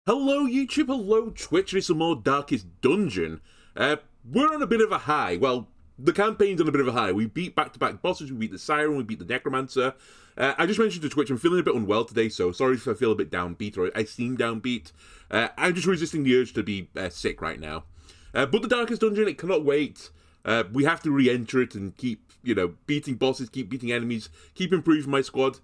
Hello YouTube, hello Twitch, and it's some more Darkest Dungeon. We're on a bit of a high. Well, the campaign's on a bit of a high. We beat back-to-back bosses, we beat the Siren, we beat the Necromancer. I just mentioned to Twitch, I'm feeling a bit unwell today, so sorry if I feel a bit downbeat, or I seem downbeat. I'm just resisting the urge to be sick right now. But the Darkest Dungeon, it cannot wait. We have to re-enter it and keep, beating bosses, keep beating enemies, keep improving my squad,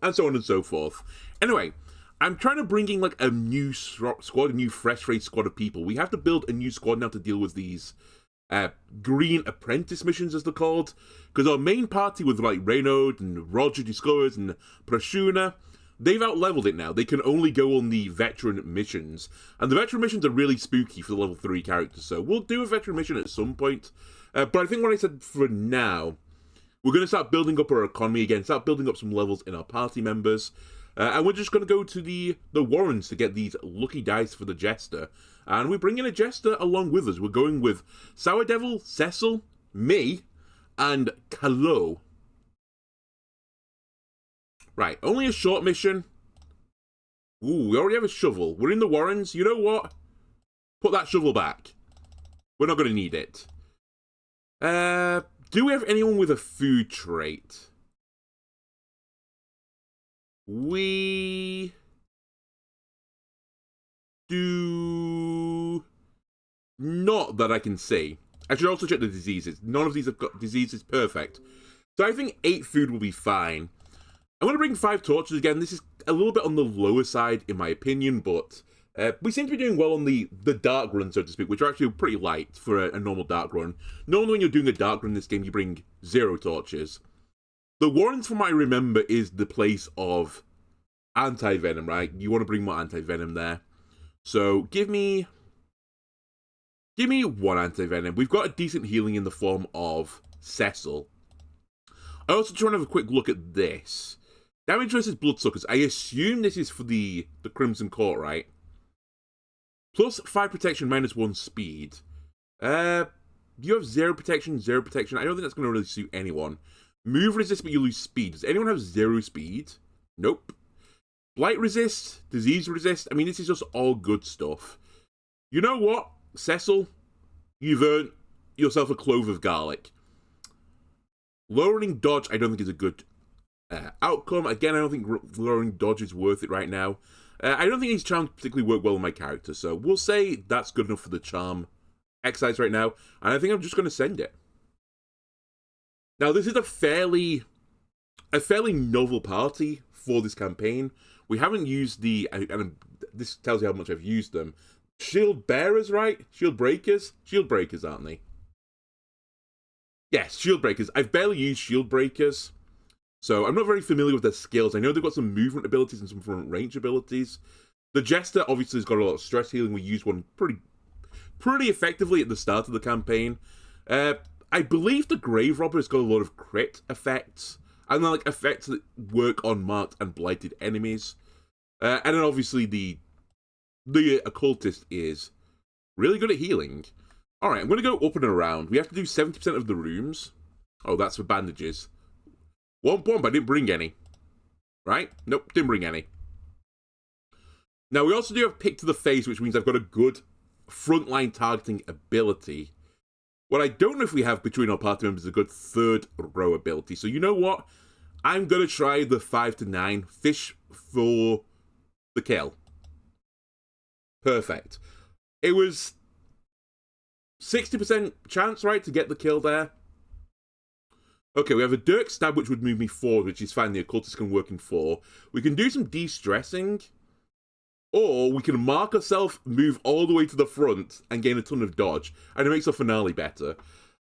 and so on and so forth. Anyway, I'm trying to bring in like a new squad, a new fresh-faced squad of people. We have to build a new squad now to deal with these green apprentice missions, as they're called. Because our main party with like Reynard and Roger Discovers and Prashuna, they've out-leveled it now. They can only go on the veteran missions. And the veteran missions are really spooky for the level 3 characters, so we'll do a veteran mission at some point. But I think what I said for now, we're going to start building up our economy again, start building up some levels in our party members. And we're just going to go to the Warrens to get these lucky dice for the Jester. And we're bringing a Jester along with us. We're going with Sour Devil, Cecil, me, and Kalo. Right, only a short mission. Ooh, we already have a shovel. We're in the Warrens. You know what? Put that shovel back. We're not going to need it. Do we have anyone with a food trait? We do not, that I can see. I should also check the diseases. None of these have got diseases. Perfect. So I think 8 food will be fine. I'm going to bring 5 torches again. This is a little bit on the lower side, in my opinion, but we seem to be doing well on the dark run, so to speak, which are actually pretty light for a normal dark run. Normally when you're doing a dark run in this game, you bring 0 torches. The Warrens, from what I remember, is the place of anti-venom, right? You want to bring more anti-venom there. So give me 1 anti-venom. We've got a decent healing in the form of Cecil. I also try to have a quick look at this. Damage versus Bloodsuckers. I assume this is for the Crimson Court, right? Plus 5 protection, minus 1 speed. You have 0 protection, 0 protection. I don't think that's going to really suit anyone. Move resist, but you lose speed. Does anyone have 0 speed? Nope. Blight resist, disease resist. I mean, this is just all good stuff. You know what, Cecil? You've earned yourself a clove of garlic. Lowering dodge, I don't think is a good outcome. Again, I don't think lowering dodge is worth it right now. I don't think these charms particularly work well with my character, so we'll say that's good enough for the charm exercise right now, and I think I'm just going to send it. Now, this is a fairly novel party for this campaign. We haven't used and this tells you how much I've used them. Shield bearers, right? Shield breakers? Shield breakers, aren't they? Yes, shield breakers. I've barely used shield breakers, so I'm not very familiar with their skills. I know they've got some movement abilities and some front range abilities. The Jester obviously has got a lot of stress healing. We used one pretty effectively at the start of the campaign. I believe the Grave Robber has got a lot of crit effects, and like effects that work on marked and blighted enemies. And then obviously the Occultist is really good at healing. Alright, I'm going to go up and around. We have to do 70% of the rooms. Oh, that's for bandages. One bomb, I didn't bring any. Right? Nope, didn't bring any. Now, we also do have Pick to the Face, which means I've got a good frontline targeting ability. What I don't know if we have between our party members is a good third row ability. So you know what? I'm going to try the 5 to 9. Fish for the kill. Perfect. It was 60% chance, right, to get the kill there. Okay, we have a Dirk Stab, which would move me forward, which is fine. The Occultist can work in 4. We can do some de-stressing. Or we can mark ourselves, move all the way to the front, and gain a ton of dodge. And it makes our finale better.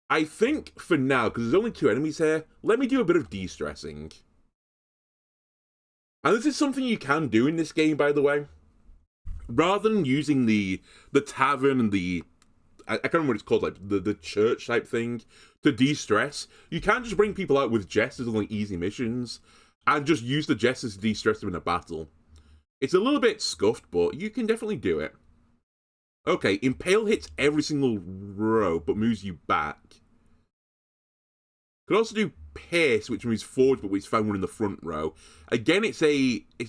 I think, for now, because there's only 2 enemies here, let me do a bit of de-stressing. And this is something you can do in this game, by the way. Rather than using the tavern and I can't remember what it's called, like the church type thing, to de-stress, you can just bring people out with Jesters on like easy missions, and just use the Jesters to de-stress them in a battle. It's a little bit scuffed, but you can definitely do it. Okay, Impale hits every single row, but moves you back. Could also do Pierce, which moves forward, but it's found one in the front row. Again, it's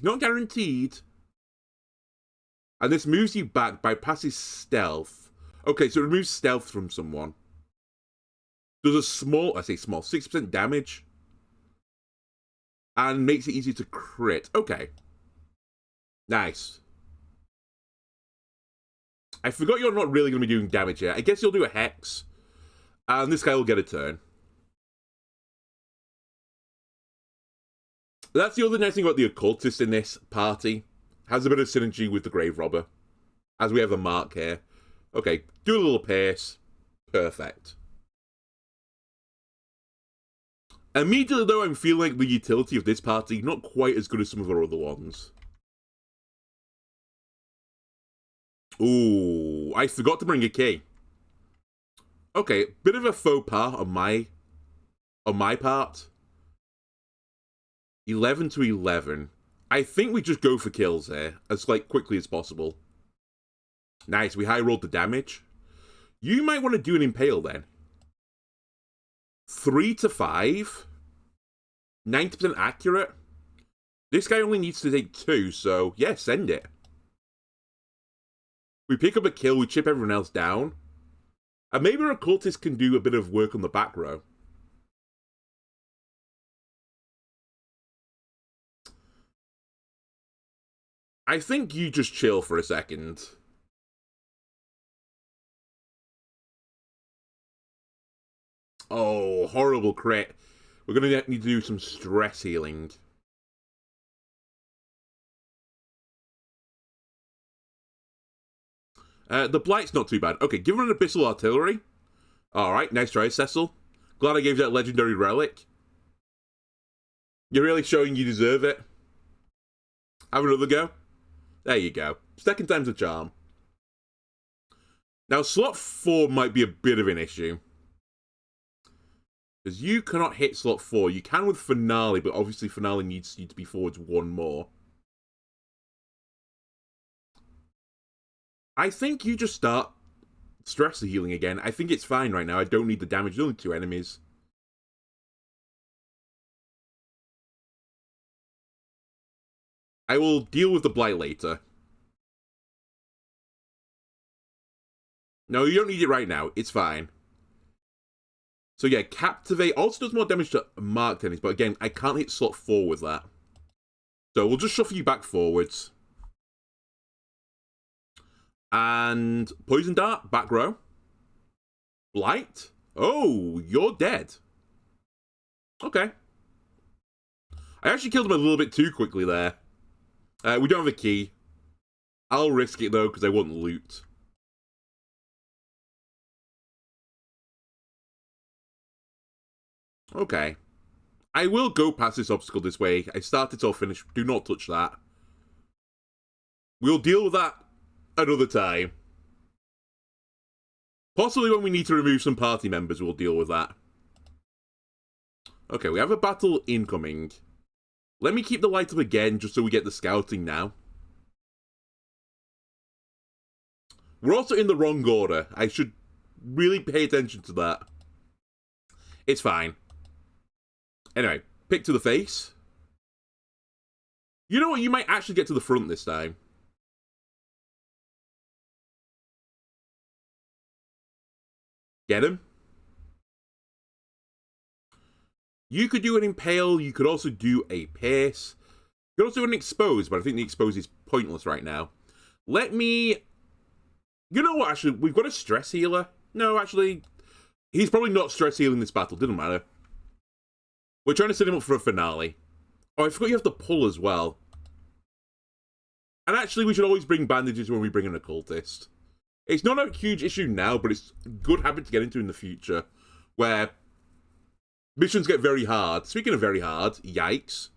not guaranteed, And this moves you back, bypasses stealth. Okay, so it removes stealth from someone. Does a small, I say small, 6% damage. And makes it easy to crit. Okay. Nice. I forgot you're not really going to be doing damage here. I guess you'll do a Hex. And this guy will get a turn. That's the other nice thing about the Occultist in this party. Has a bit of synergy with the Grave Robber. As we have a mark here. Okay, do a little pace. Perfect. Immediately, though, I'm feeling like the utility of this party not quite as good as some of our other ones. Ooh, I forgot to bring a key. Okay, bit of a faux pas on my part. 11 to 11. I think we just go for kills here, as quickly as possible. Nice, we high rolled the damage. You might want to do an Impale then. 3 to 5. 90% accurate. This guy only needs to take 2, so yeah, send it. We pick up a kill, we chip everyone else down. And maybe our Occultist can do a bit of work on the back row. I think you just chill for a second. Oh, horrible crit. We're going to need to do some stress healing. The Blight's not too bad. Okay, give him an Abyssal Artillery. Alright, nice try, Cecil. Glad I gave you that legendary relic. You're really showing you deserve it. Have another go. There you go. Second time's a charm. Now, slot 4 might be a bit of an issue. Because you cannot hit slot 4. You can with Finale, but obviously Finale needs you to be forwards 1 more. I think you just start stress healing again. I think it's fine right now. I don't need the damage. There's only 2 enemies. I will deal with the Blight later. No, you don't need it right now. It's fine. So yeah, Captivate also does more damage to marked enemies, but again, I can't hit slot 4 with that. So we'll just shuffle you back forwards. And Poison Dart, back row. Blight? Oh, you're dead. Okay. I actually killed him a little bit too quickly there. We don't have a key. I'll risk it though, because I want loot. Okay. I will go past this obstacle this way. I start it or finish. Do not touch that. We'll deal with that another time. Possibly when we need to remove some party members, we'll deal with that. Okay, we have a battle incoming. Let me keep the light up again, just so we get the scouting now. We're also in the wrong order. I should really pay attention to that. It's fine. Anyway, pick to the face. You know what? You might actually get to the front this time. Get him. You could do an Impale. You could also do a Pace. You could also do an Expose, but I think the Expose is pointless right now. Let me... You know what, actually? We've got a Stress Healer. No, actually... He's probably not Stress Healing this battle. Didn't matter. We're trying to set him up for a Finale. Oh, I forgot you have to pull as well. And actually, we should always bring bandages when we bring an Occultist. It's not a huge issue now, but it's a good habit to get into in the future. Where missions get very hard. Speaking of very hard, yikes.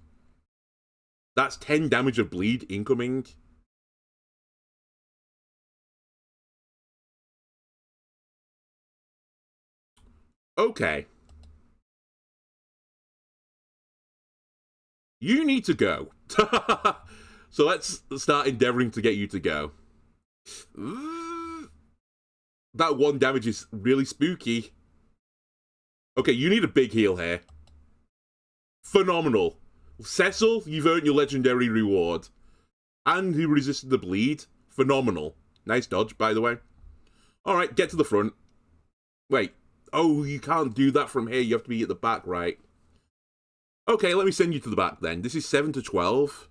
That's 10 damage of bleed incoming. Okay. You need to go. So let's start endeavoring to get you to go. That 1 damage is really spooky. Okay, you need a big heal here. Phenomenal. Cecil, you've earned your legendary reward. And he resisted the bleed. Phenomenal. Nice dodge, by the way. Alright, get to the front. Wait. Oh, you can't do that from here. You have to be at the back, right? Okay, let me send you to the back then. This is 7 to 12.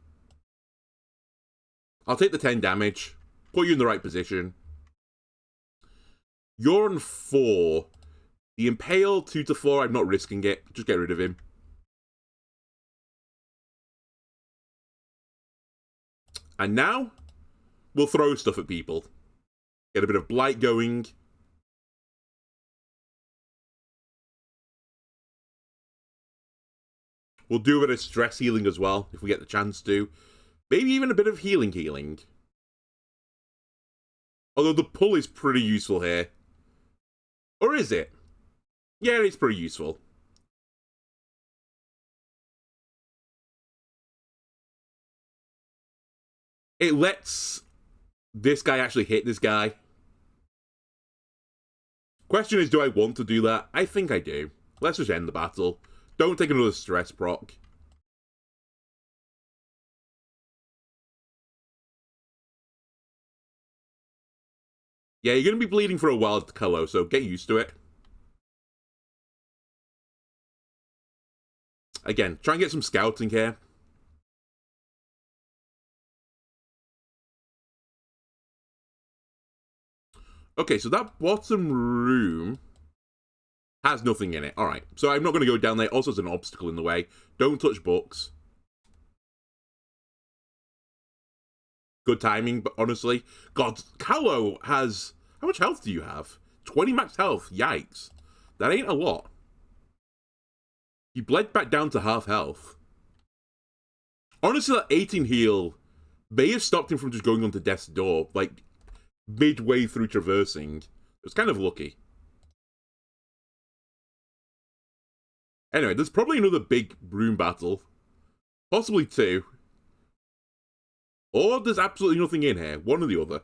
I'll take the 10 damage. Put you in the right position. You're on 4. The Impale, 2 to 4. I'm not risking it. Just get rid of him. And now, we'll throw stuff at people. Get a bit of Blight going. We'll do a bit of stress healing as well, if we get the chance to. Maybe even a bit of healing. Although the pull is pretty useful here. Or is it? Yeah, it's pretty useful. It lets this guy actually hit this guy. Question is, do I want to do that? I think I do. Let's just end the battle. Don't take another stress proc. Yeah, you're going to be bleeding for a while, Kalo, so get used to it. Again, try and get some scouting here. Okay, so that bottom room has nothing in it. Alright, so I'm not going to go down there. Also, there's an obstacle in the way. Don't touch books. Good timing, but honestly. God, Kalo has... How much health do you have? 20 max health. Yikes. That ain't a lot. He bled back down to half health. Honestly, that 18 heal may have stopped him from just going onto death's door, like, midway through traversing. It was kind of lucky. Anyway, there's probably another big room battle. Possibly 2. Or there's absolutely nothing in here. One or the other.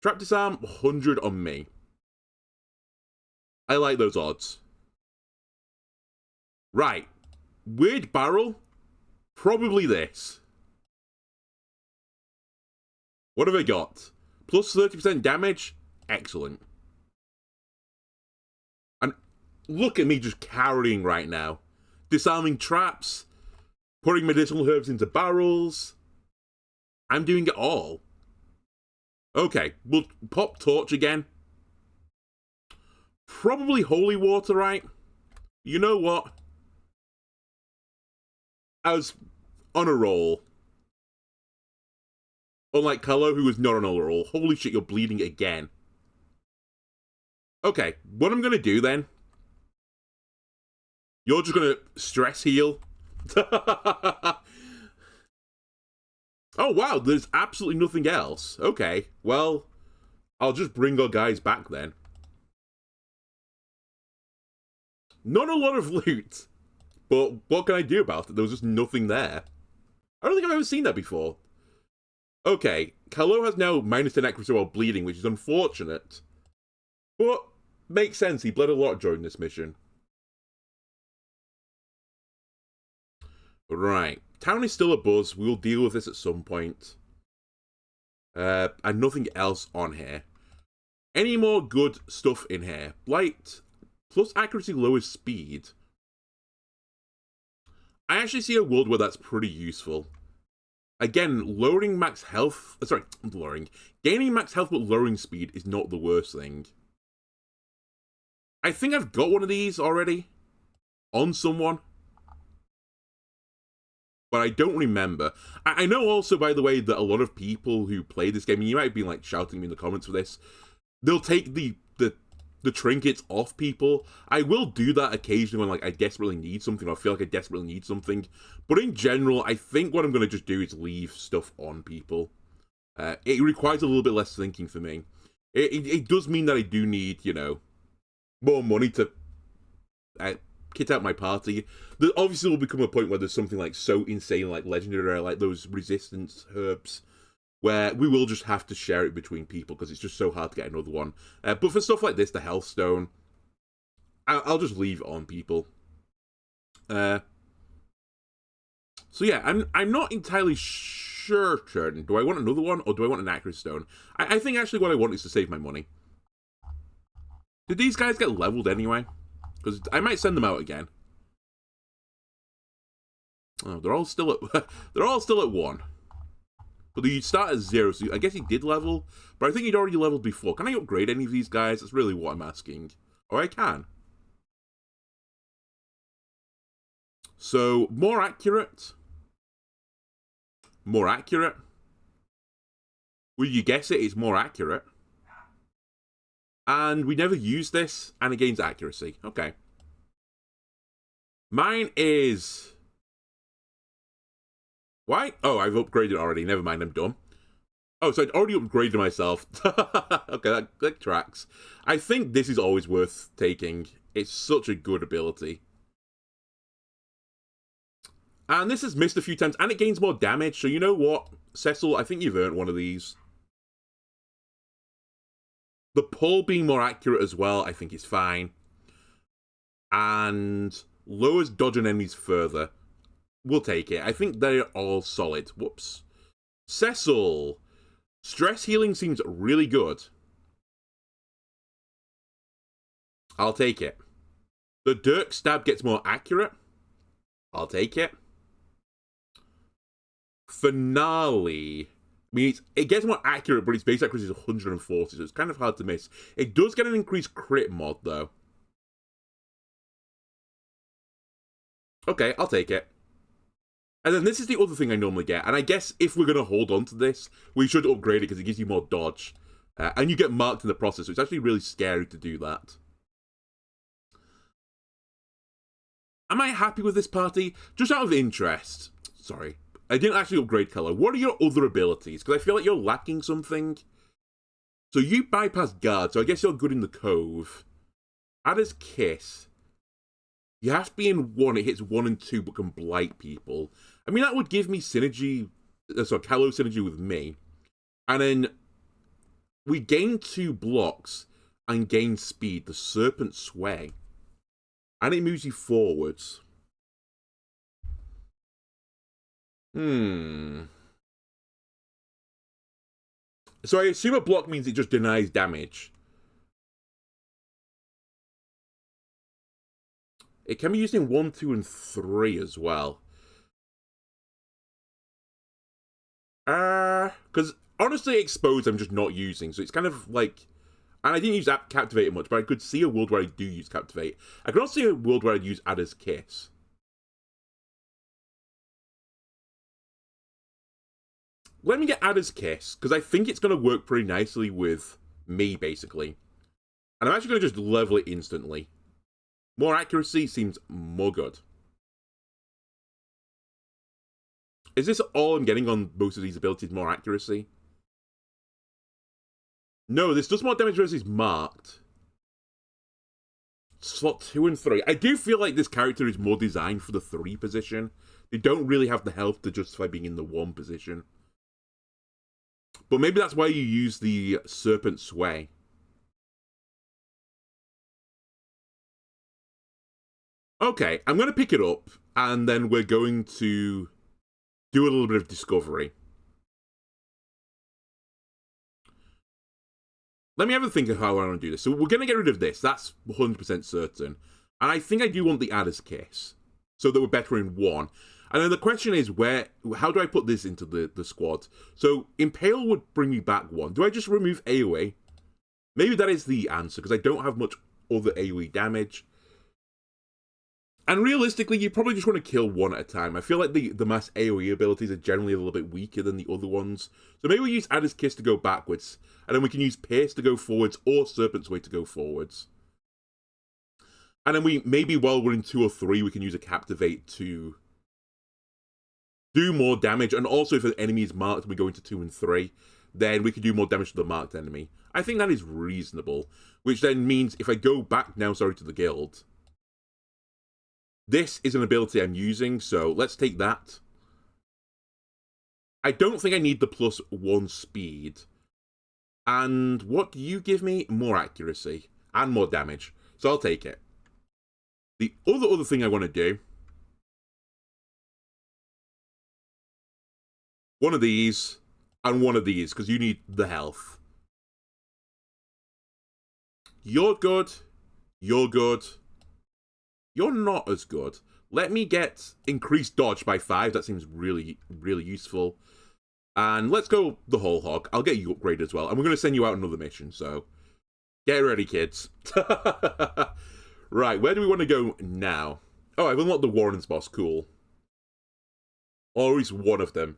Trap disarm, 100 on me. I like those odds. Right. Weird barrel? Probably this. What have I got? Plus 30% damage? Excellent. And look at me just carrying right now. Disarming traps. Putting medicinal herbs into barrels. I'm doing it all. Okay, we'll pop torch again. Probably holy water, right? You know what? I was on a roll. Unlike Kalo, who was not on a roll. Holy shit, you're bleeding again. Okay, what I'm gonna do then... You're just gonna stress heal. Oh, wow, there's absolutely nothing else. Okay, well, I'll just bring our guys back then. Not a lot of loot, but what can I do about it? There was just nothing there. I don't think I've ever seen that before. Okay, Kalo has now minus 10 accuracy while bleeding, which is unfortunate. But, makes sense, he bled a lot during this mission. Right. Town is still a buzz. We'll deal with this at some point. And nothing else on here. Any more good stuff in here? Blight, plus accuracy, lowers speed. I actually see a world where that's pretty useful. Again, lowering max health... Sorry, gaining max health but lowering speed is not the worst thing. I think I've got one of these already. On someone. But I don't remember. I know also, by the way, that a lot of people who play this game, and you might be like shouting me in the comments for this, they'll take the trinkets off people. I will do that occasionally when like I desperately need something, or I feel like I desperately need something. But in general, I think what I'm going to just do is leave stuff on people. It requires a little bit less thinking for me. It does mean that I do need, you know, more money to... kit out my party. There obviously will become a point where there's something like so insane, like legendary, like those resistance herbs, where we will just have to share it between people because it's just so hard to get another one. But for stuff like this, the health stone, I'll just leave it on people. So yeah, I'm not entirely certain. Do I want another one, or do I want an accuracy stone? I think actually what I want is to save my money. Did these guys get leveled anyway? Because I might send them out again. Oh, they're all still at they're all still at 1. But you start at 0, so I guess he did level, but I think he'd already leveled before. Can I upgrade any of these guys? That's really what I'm asking. Oh, I can. So, more accurate. More accurate. Will you guess it? It's more accurate. And we never use this, and it gains accuracy. Okay. Mine is... Why? Oh, I've upgraded already. Never mind, I'm dumb. Oh, so I'd already upgraded myself. Okay, that tracks. I think this is always worth taking. It's such a good ability. And this has missed a few times, and it gains more damage, so you know what? Cecil, I think you've earned one of these. The pull being more accurate as well, I think is fine. And lowers dodge on enemies further. We'll take it. I think they're all solid. Whoops. Cecil. Stress healing seems really good. I'll take it. The Dirk stab gets more accurate. I'll take it. Finale. I mean, it gets more accurate, but its base accuracy is 140, so it's kind of hard to miss. It does get an increased crit mod, though. Okay, I'll take it. And then this is the other thing I normally get, and I guess if we're going to hold on to this, we should upgrade it because it gives you more dodge. And you get marked in the process, so it's actually really scary to do that. Am I happy with this party? Just out of interest. Sorry. I didn't actually upgrade color. What are your other abilities? Because I feel like you're lacking something. So you bypass guard, so I guess you're good in the cove. Ada's Kiss. You have to be in 1, it hits 1 and 2, but can blight people. I mean, that would give me synergy, Calo synergy with me. And then we gain 2 blocks and gain speed, the Serpent Sway. And it moves you forwards. So I assume a block means it just denies damage. It can be used in 1, 2, and 3 as well. Because honestly, Exposed I'm just not using, so it's kind of like... And I didn't use Captivate much, but I could see a world where I do use Captivate. I could also see a world where I'd use Ada's Kiss. Let me get Ada's Kiss, because I think it's going to work pretty nicely with me, basically. And I'm actually going to just level it instantly. More accuracy seems more good. Is this all I'm getting on most of these abilities, more accuracy? No, this does more damage versus marked. Slot 2 and 3. I do feel like this character is more designed for the 3 position. They don't really have the health to justify being in the 1 position. But maybe that's why you use the Serpent Sway. Okay, I'm going to pick it up, and then we're going to do a little bit of discovery. Let me have a think of how I want to do this. So we're going to get rid of this. That's 100% certain. And I think I do want the Ada's Kiss, so that we're better in 1. And then the question is, how do I put this into the squad? So Impale would bring me back 1. Do I just remove AoE? Maybe that is the answer, because I don't have much other AoE damage. And realistically, you probably just want to kill 1 at a time. I feel like the mass AoE abilities are generally a little bit weaker than the other ones. So maybe we use Ada's Kiss to go backwards, and then we can use Pierce to go forwards, or Serpent's Way to go forwards. And then maybe while we're in 2 or 3, we can use a Captivate to do more damage. And also if an enemy is marked and we go into 2 and 3, then we can do more damage to the marked enemy. I think that is reasonable. Which then means if I go back now, to the guild... This is an ability I'm using, so let's take that. I don't think I need the +1 speed. And what do you give me? More accuracy and more damage. So I'll take it. The other thing I want to do one of these, and one of these, because you need the health. You're good. You're good. You're not as good. Let me get increased dodge by 5. That seems really, really useful. And let's go the whole hog. I'll get you upgraded as well. And we're going to send you out another mission, so get ready, kids. Right, where do we want to go now? Oh, I've unlocked the Warren's boss. Cool. Or at least one of them.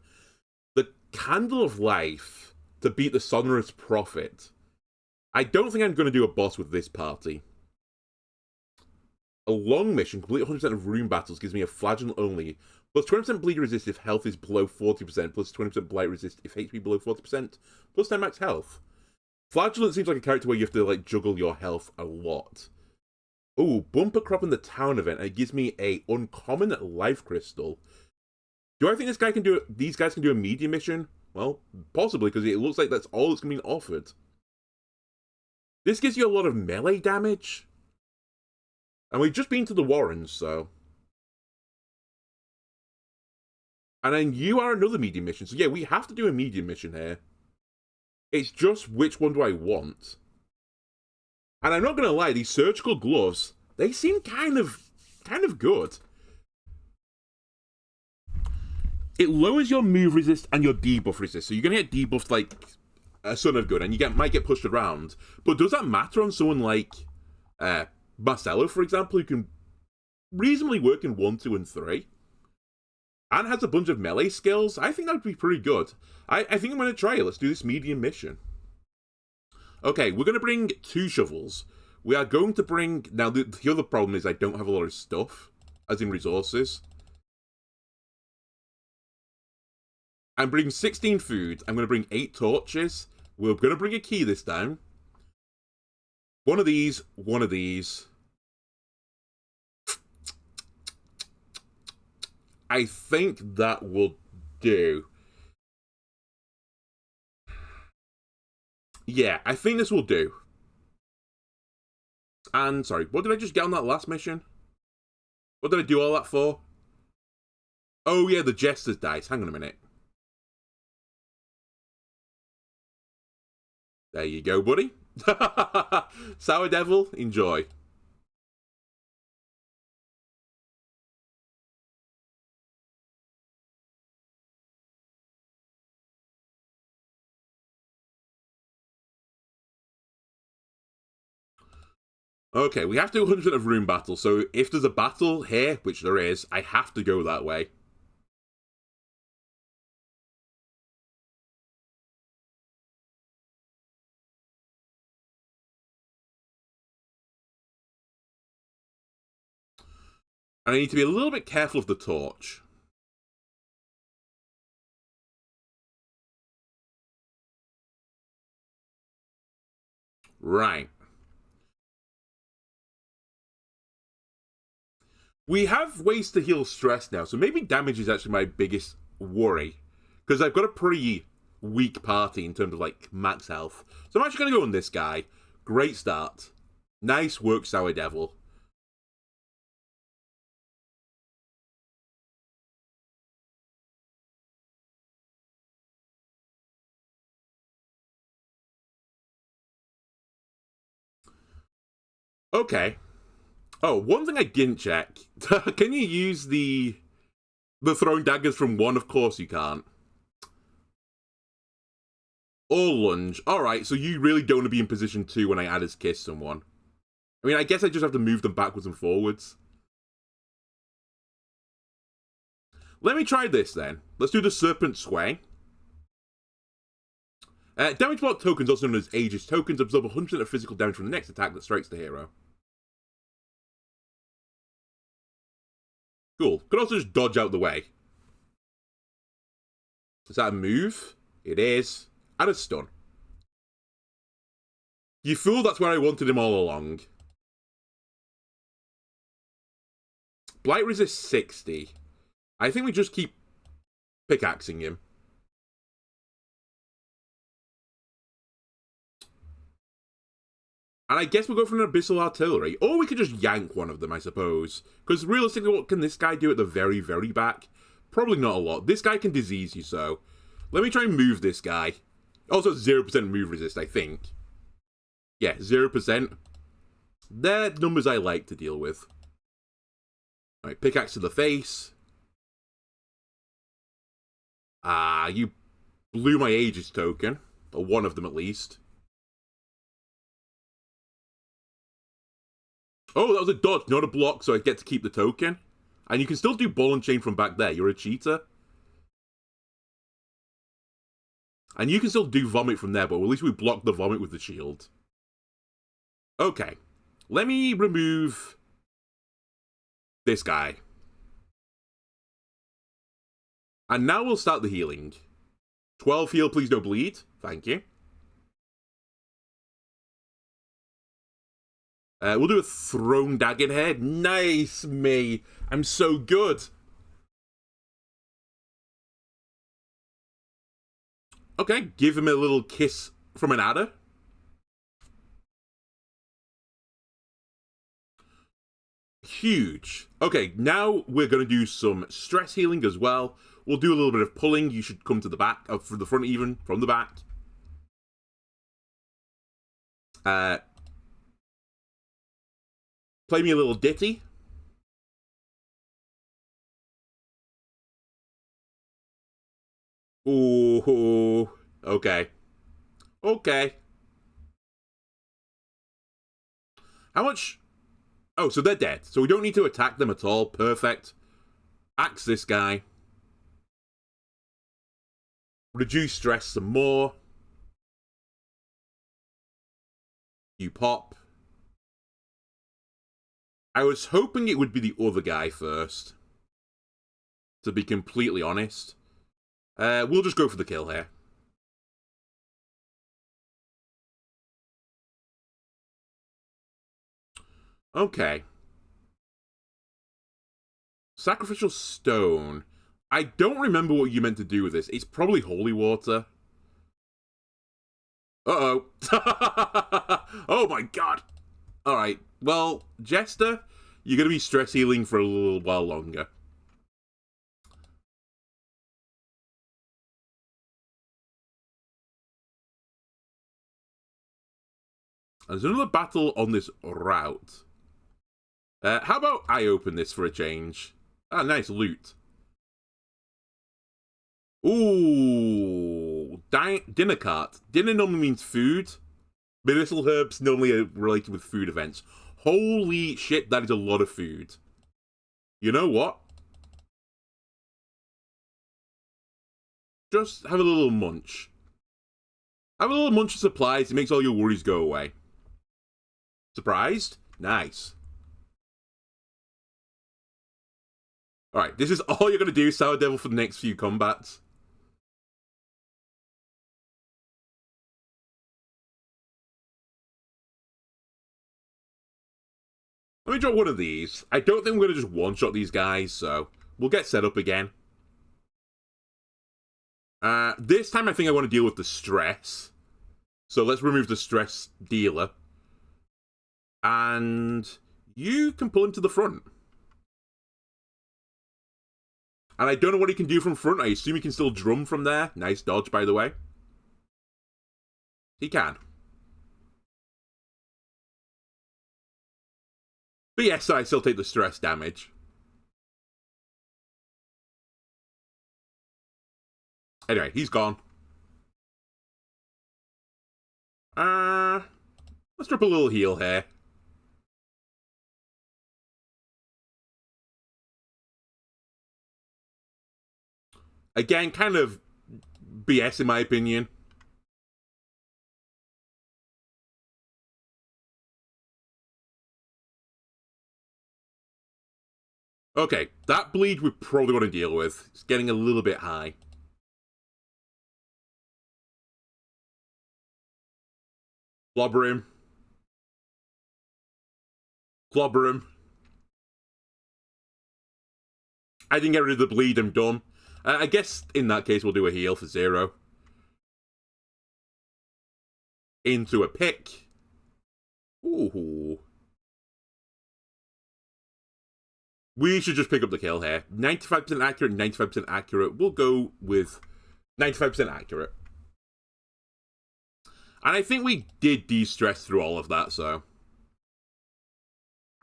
The Candle of Life to beat the Sonorous Prophet. I don't think I'm going to do a boss with this party. A long mission, complete 100% of rune battles, gives me a flagell only. Plus 20% bleed resist if health is below 40%. Plus 20% blight resist if HP below 40%. Plus 10 max health. Flagellant seems like a character where you have to like juggle your health a lot. Oh, bumper crop in the town event. And it gives me a uncommon life crystal. Do I think this guy can do it? These guys can do a medium mission? Well, possibly, because it looks like that's all that's being offered. This gives you a lot of melee damage. And we've just been to the Warrens, so. And then you are another medium mission. So yeah, we have to do a medium mission here. It's just which one do I want? And I'm not going to lie, these surgical gloves, they seem kind of good. It lowers your move resist and your debuff resist. So you're going to get debuffed like a son of good, and you might get pushed around. But does that matter on someone like Marcelo, for example, who can reasonably work in 1, 2, and 3? And has a bunch of melee skills? I think that would be pretty good. I think I'm going to try it. Let's do this medium mission. Okay, we're going to bring 2 shovels. We are going to bring... Now, the other problem is I don't have a lot of stuff, as in resources. I'm bringing 16 food. I'm going to bring 8 torches. We're going to bring a key this time. One of these, one of these. I think that will do. Yeah, I think this will do. And, sorry, what did I just get on that last mission? What did I do all that for? Oh, yeah, the Jester's dice. Hang on a minute. There you go, buddy. Sour Devil, enjoy. Okay, we have to do 100% of rune battle, so if there's a battle here, which there is, I have to go that way. And I need to be a little bit careful of the torch. Right. We have ways to heal stress now, so maybe damage is actually my biggest worry. Because I've got a pretty weak party in terms of, like, max health. So I'm actually going to go on this guy. Great start. Nice work, Sour Devil. Okay. Oh, one thing I didn't check. Can you use the throwing daggers from 1? Of course you can't. Or lunge. Alright, so you really don't want to be in position 2 when I add his kiss someone. I mean, I guess I just have to move them backwards and forwards. Let me try this then. Let's do the Serpent Sway. Damage block tokens, also known as Aegis tokens, absorb 100% of physical damage from the next attack that strikes the hero. Cool. Could also just dodge out the way. Is that a move? It is. And a stun. You fool, that's where I wanted him all along. Blight resist 60. I think we just keep pickaxing him. And I guess we'll go for an Abyssal Artillery. Or we could just yank one of them, I suppose. Because realistically, what can this guy do at the very, very back? Probably not a lot. This guy can disease you, so Let me try and move this guy. Also 0% move resist, I think. Yeah, 0%. They're numbers I like to deal with. Alright, pickaxe to the face. Ah, you blew my Aegis token. Or one of them, at least. Oh, that was a dodge, not a block, so I get to keep the token. And you can still do ball and chain from back there. You're a cheater. And you can still do vomit from there, but at least we block the vomit with the shield. Okay. Let me remove this guy. And now we'll start the healing. 12 heal, please don't bleed. Thank you. We'll do a thrown dagger head. Nice, me. I'm so good. Okay, give him a little kiss from an adder. Huge. Okay, now we're going to do some stress healing as well. We'll do a little bit of pulling. You should come to the back, from the front even, from the back. Play me a little ditty. Ooh, okay. Okay. How much? Oh, so they're dead. So we don't need to attack them at all. Perfect. Axe this guy. Reduce stress some more. You pop. I was hoping it would be the other guy first. To be completely honest. We'll just go for the kill here. Okay. Sacrificial stone. I don't remember what you meant to do with this. It's probably holy water. Uh-oh. Oh my god. Alright. Well, Jester, you're going to be stress healing for a little while longer. There's another battle on this route. How about I open this for a change? Ah, nice loot. Ooh, dinner cart. Dinner normally means food. Medicinal herbs normally are related with food events. Holy shit, that is a lot of food. You know what? Just have a little munch. Have a little munch of supplies. It makes all your worries go away. Surprised? Nice. Alright, this is all you're going to do, Sour Devil, for the next few combats. Let me draw one of these. I don't think we're going to just one-shot these guys, so we'll get set up again. This time I think I want to deal with the stress. So let's remove the stress dealer. And you can pull him to the front. And I don't know what he can do from front. I assume he can still drum from there. Nice dodge, by the way. He can. But yes, I still take the stress damage. Anyway, he's gone. Let's drop a little heal here. Again, kind of BS in my opinion. Okay, that bleed we're probably going to deal with. It's getting a little bit high. Clobber him. Clobber him. I didn't get rid of the bleed, I'm done. I guess in that case we'll do a heal for 0. Into a pick. Ooh. We should just pick up the kill here. 95% accurate, 95% accurate. We'll go with 95% accurate. And I think we did de-stress through all of that, so...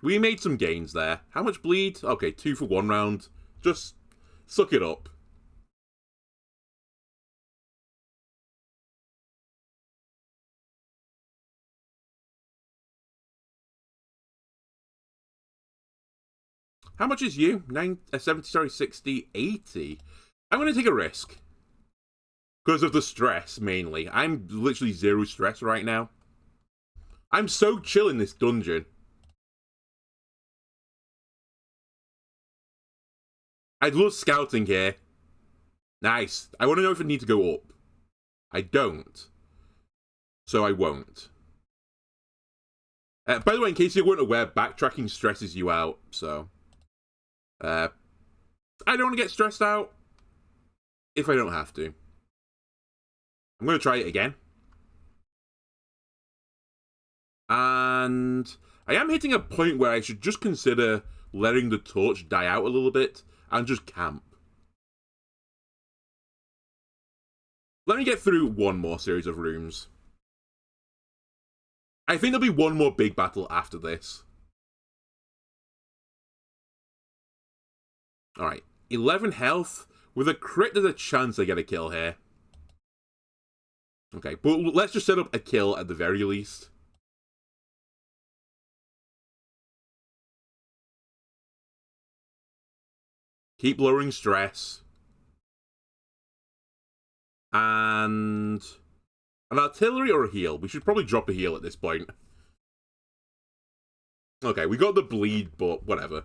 We made some gains there. How much bleed? Okay, 2 for 1 round. Just suck it up. How much is you? 70, sorry, 60, 80. I'm going to take a risk. Because of the stress, mainly. I'm literally 0 stress right now. I'm so chill in this dungeon. I'd love scouting here. Nice. I want to know if I need to go up. I don't. So I won't. By the way, in case you weren't aware, backtracking stresses you out, so... I don't want to get stressed out if I don't have to. I'm going to try it again. And I am hitting a point where I should just consider letting the torch die out a little bit and just camp. Let me get through one more series of rooms. I think there'll be one more big battle after this. Alright, 11 health. With a crit, there's a chance I get a kill here. Okay, but let's just set up a kill at the very least. Keep lowering stress. And... an artillery or a heal? We should probably drop a heal at this point. Okay, we got the bleed, but whatever.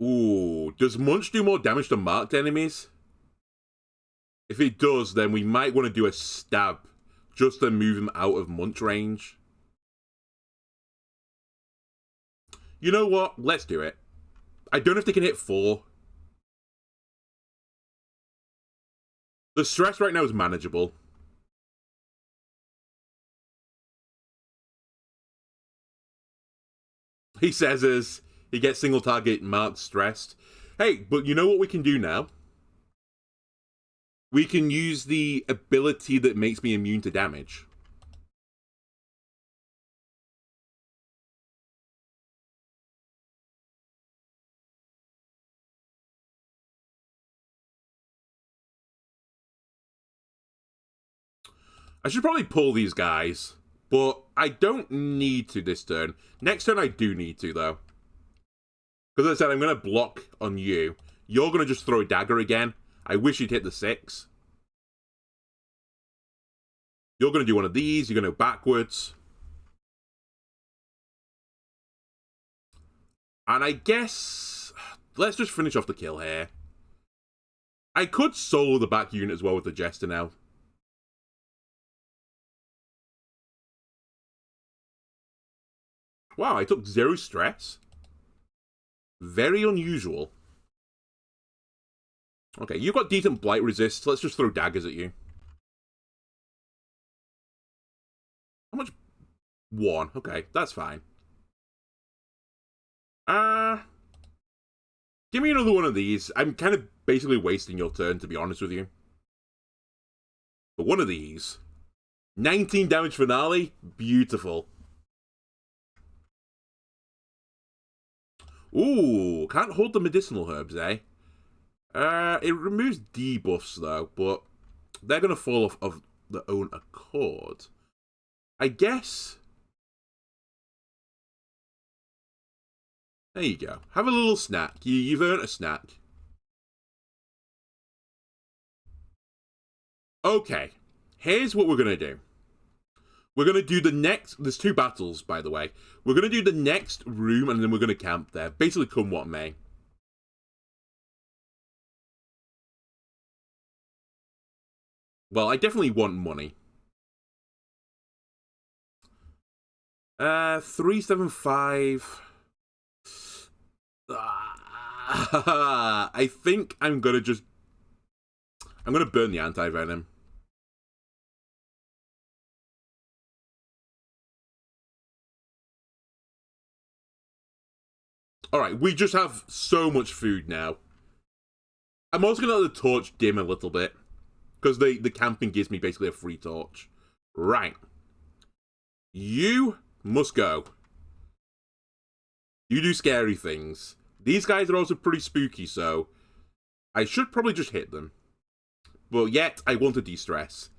Ooh, does Munch do more damage to marked enemies? If it does, then we might want to do a stab, just to move him out of Munch range. You know what? Let's do it. I don't know if they can hit 4. The stress right now is manageable. He says as he gets single target marked stressed. Hey, but you know what we can do now? We can use the ability that makes me immune to damage. I should probably pull these guys, but I don't need to this turn. Next turn I do need to, though. Because as I said, I'm going to block on you. You're going to just throw a dagger again. I wish you'd hit the 6. You're going to do one of these. You're going to go backwards. And I guess... let's just finish off the kill here. I could solo the back unit as well with the Jester now. Wow, I took 0 stress. Very unusual. Okay, you've got decent blight resist. Let's just throw daggers at you. How much? 1. Okay, that's fine. Give me another one of these. I'm kind of basically wasting your turn, to be honest with you. But one of these. 19 damage finale. Beautiful. Ooh, can't hold the medicinal herbs, eh? It removes debuffs, though, but they're going to fall off of their own accord. I guess... there you go. Have a little snack. You've earned a snack. Okay. Here's what we're going to do. We're going to do the next... there's 2 battles, by the way. We're going to do the next room, and then we're going to camp there. Basically, come what may. Well, I definitely want money. 375... I think I'm going to just... I'm going to burn the anti-venom. Alright, we just have so much food now. I'm also going to let the torch dim a little bit. Because the camping gives me basically a free torch. Right. You must go. You do scary things. These guys are also pretty spooky, so I should probably just hit them. But yet, I want to de-stress.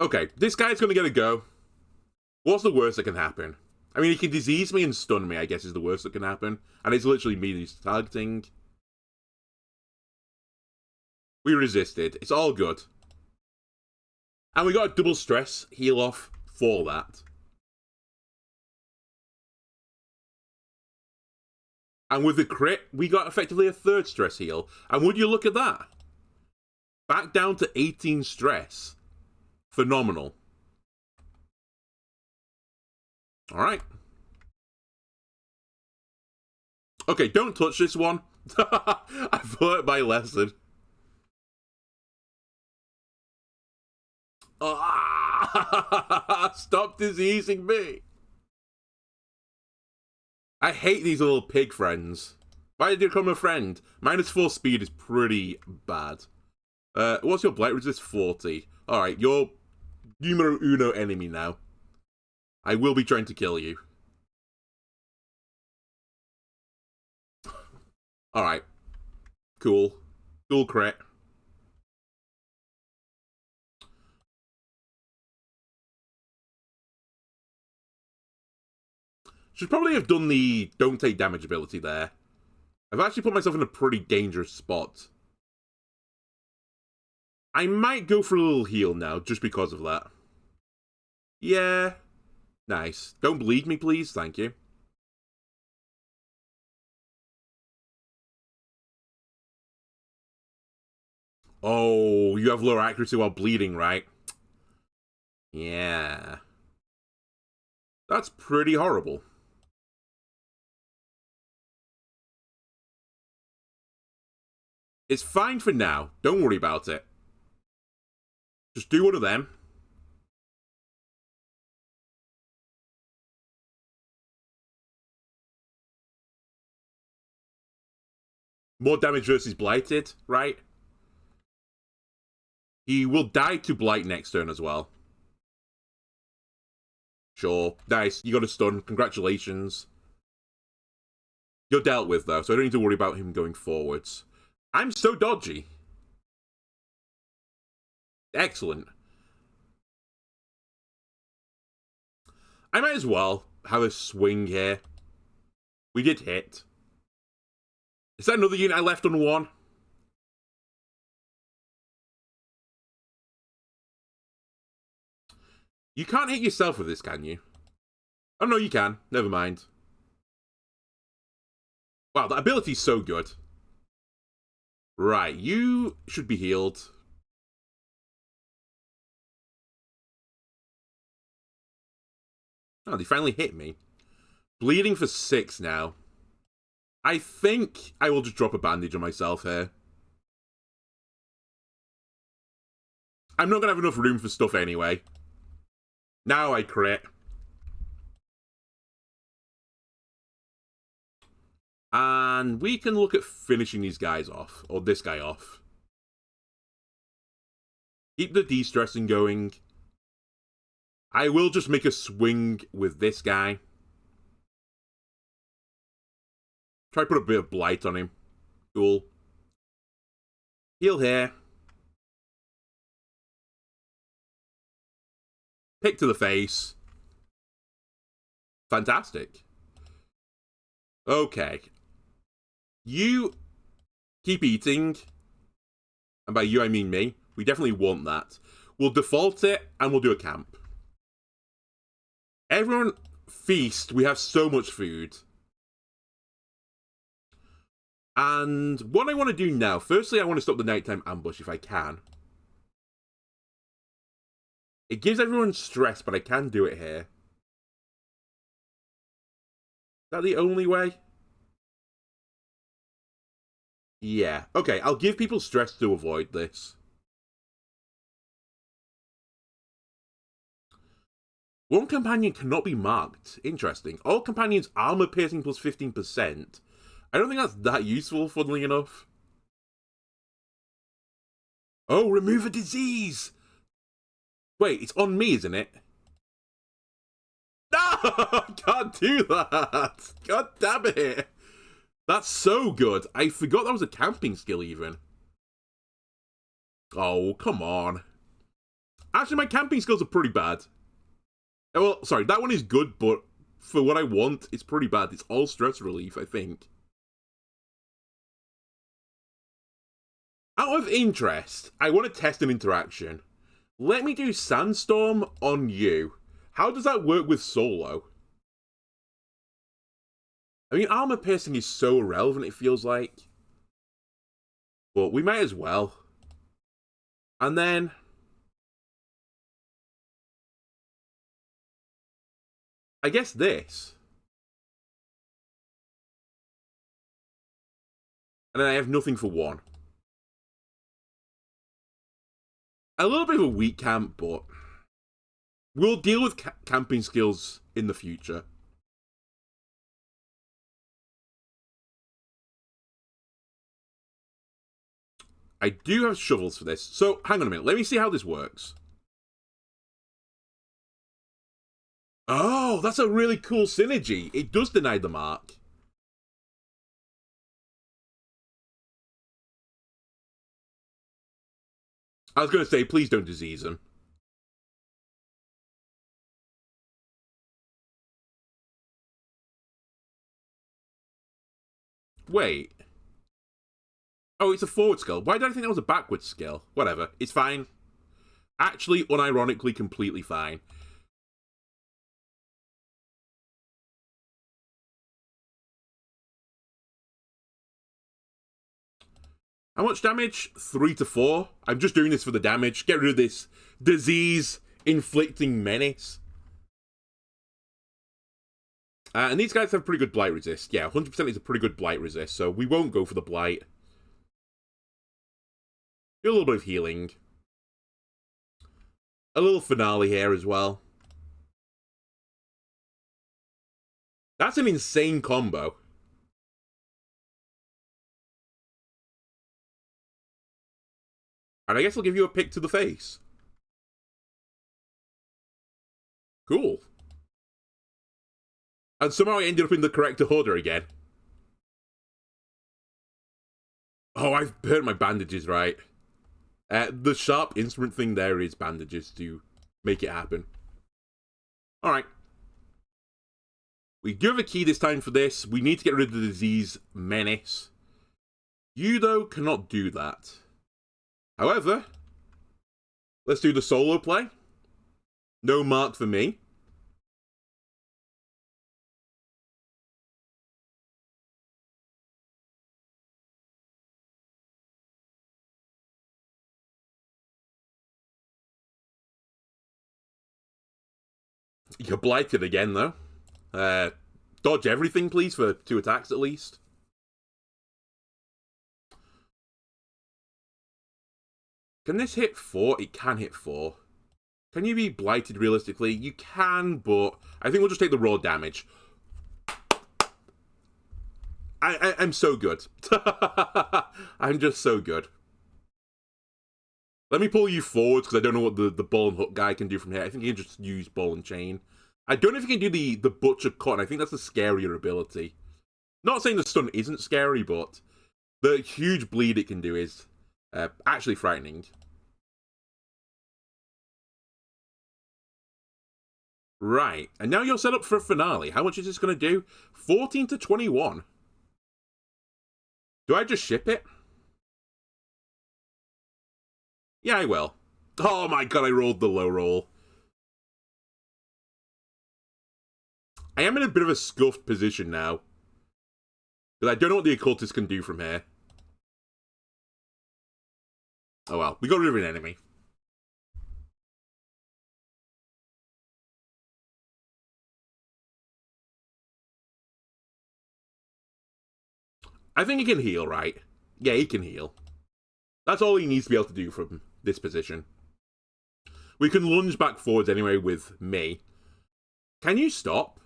Okay, this guy's gonna get a go. What's the worst that can happen? I mean, he can disease me and stun me, I guess, is the worst that can happen. And it's literally me he's targeting. We resisted. It's all good. And we got a double stress heal off for that. And with the crit, we got effectively a third stress heal. And would you look at that? Back down to 18 stress. Phenomenal. Alright. Okay, don't touch this one. I've learnt my lesson. Stop diseasing me. I hate these little pig friends. Why did you become a friend? -4 speed is pretty bad. What's your blight resist? 40. Alright, you're numero uno enemy now. I will be trying to kill you. Alright. Cool. Cool crit. Should probably have done the don't take damage ability there. I've actually put myself in a pretty dangerous spot. I might go for a little heal now, just because of that. Yeah. Nice. Don't bleed me, please. Thank you. Oh, you have lower accuracy while bleeding, right? Yeah. That's pretty horrible. It's fine for now. Don't worry about it. Just do one of them. More damage versus Blighted, right? He will die to Blight next turn as well. Sure. Nice. You got a stun. Congratulations. You're dealt with, though, so I don't need to worry about him going forwards. I'm so dodgy. Excellent. I might as well have a swing here. We did hit. Is that another unit I left on one? You can't hit yourself with this, can you? Oh, no, you can. Never mind. Wow, that ability's so good. Right, you should be healed. Oh, they finally hit me. Bleeding for 6 now. I think I will just drop a bandage on myself here. I'm not going to have enough room for stuff anyway. Now I crit. And we can look at finishing these guys off. Or this guy off. Keep the de-stressing going. I will just make a swing with this guy. Try to put a bit of blight on him. Cool. Heal here. Pick to the face. Fantastic. Okay. You keep eating. And by you, I mean me. We definitely want that. We'll default it, and we'll do a camp. Everyone feast. We have so much food. And what I want to do now, firstly, I want to stop the nighttime ambush if I can. It gives everyone stress, but I can do it here. Is that the only way? Yeah. Okay, I'll give people stress to avoid this. One companion cannot be marked. Interesting. All companions armor piercing plus 15%. I don't think that's that useful, funnily enough. Oh, remove a disease! Wait, it's on me, isn't it? No! I can't do that! God damn it! That's so good. I forgot that was a camping skill, even. Oh, come on. Actually, my camping skills are pretty bad. Well, sorry, that one is good, but for what I want, it's pretty bad. It's all stress relief, I think. Out of interest, I want to test an interaction. Let me do Sandstorm on you. How does that work with Solo? I mean, armor piercing is so irrelevant, it feels like. But we might as well. And then... I guess this. And then I have nothing for one. A little bit of a weak camp, but... we'll deal with camping skills in the future. I do have shovels for this. So, hang on a minute. Let me see how this works. Oh, that's a really cool synergy. It does deny the mark. I was going to say, please don't disease him. Wait. Oh, it's a forward skill. Why did I think that was a backward skill? Whatever. It's fine. Actually, unironically, completely fine. How much damage? 3 to 4. I'm just doing this for the damage. Get rid of this disease-inflicting menace. And these guys have pretty good blight resist. Yeah, 100% is a pretty good blight resist, so we won't go for the blight. Do a little bit of healing. A little finale here as well. That's an insane combo. And I guess I'll give you a pick to the face. Cool. And somehow I ended up in the correct order again. Oh, I've burnt my bandages, right. The sharp instrument thing there is bandages to make it happen. Alright. We do have a key this time for this. We need to get rid of the disease menace. You, though, cannot do that. However, let's do the solo play. No mark for me. You're blighted again, though. Dodge everything, please, for 2 attacks at least. Can this hit 4? It can hit 4. Can you be blighted realistically? You can, but I think we'll just take the raw damage. I'm so good. I'm just so good. Let me pull you forward, because I don't know what the ball and hook guy can do from here. I think he can just use ball and chain. I don't know if he can do the butcher cut, and I think that's a scarier ability. Not saying the stun isn't scary, but the huge bleed it can do is actually frightening. Right, and now you're set up for a finale. How much is this going to do? 14 to 21. Do I just ship it? Yeah, I will. Oh my god, I rolled the low roll. I am in a bit of a scuffed position now. Because I don't know what the occultist can do from here. Oh well, we got rid of an enemy. I think he can heal, right? Yeah, he can heal. That's all he needs to be able to do from this position. We can lunge back forwards anyway with me. Can you stop?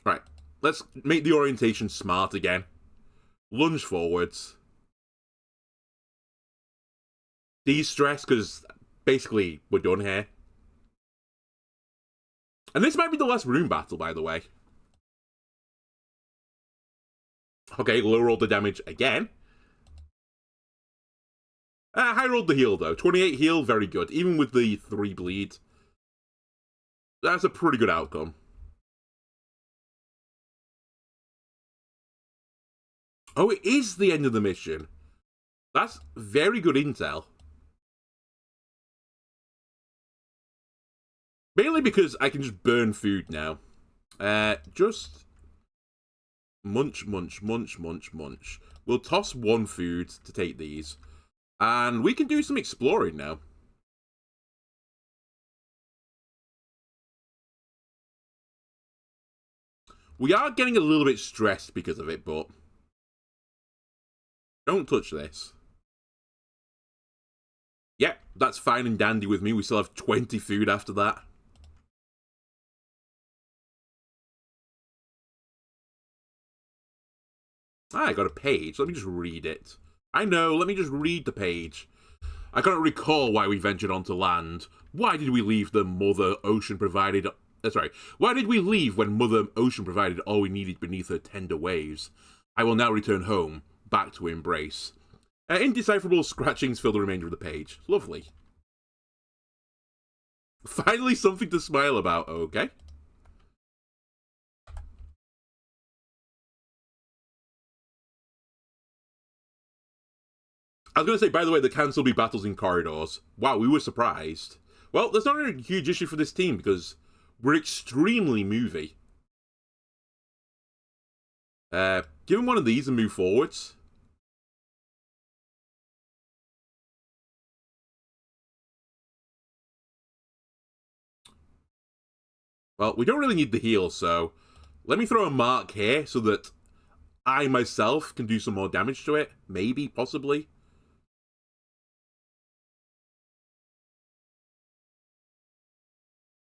Right. Let's make the orientation smart again. Lunge forwards. De-stress, because basically we're done here. And this might be the last rune battle, by the way. Okay, low rolled the damage again. High rolled the heal, though. 28 heal, very good. Even with the 3 bleed. That's a pretty good outcome. Oh, it is the end of the mission. That's very good intel. Mainly because I can just burn food now. Just munch, munch, munch, munch, munch. We'll toss 1 food to take these. And we can do some exploring now. We are getting a little bit stressed because of it, but don't touch this. Yep, that's fine and dandy with me. We still have 20 food after that. I got a page. Let me just read it. I know, let me just read the page. I cannot recall why we ventured onto land. Why did we leave the Mother Ocean provided... sorry. Why did we leave when Mother Ocean provided all we needed beneath her tender waves? I will now return home, back to embrace. Indecipherable scratchings fill the remainder of the page. Lovely. Finally something to smile about, okay? I was going to say, by the way, there can still be battles in corridors. Wow, we were surprised. Well, that's not a huge issue for this team, because we're extremely movie. Give him one of these and move forwards. Well, we don't really need the heal, so let me throw a mark here so that I myself can do some more damage to it. Maybe, possibly.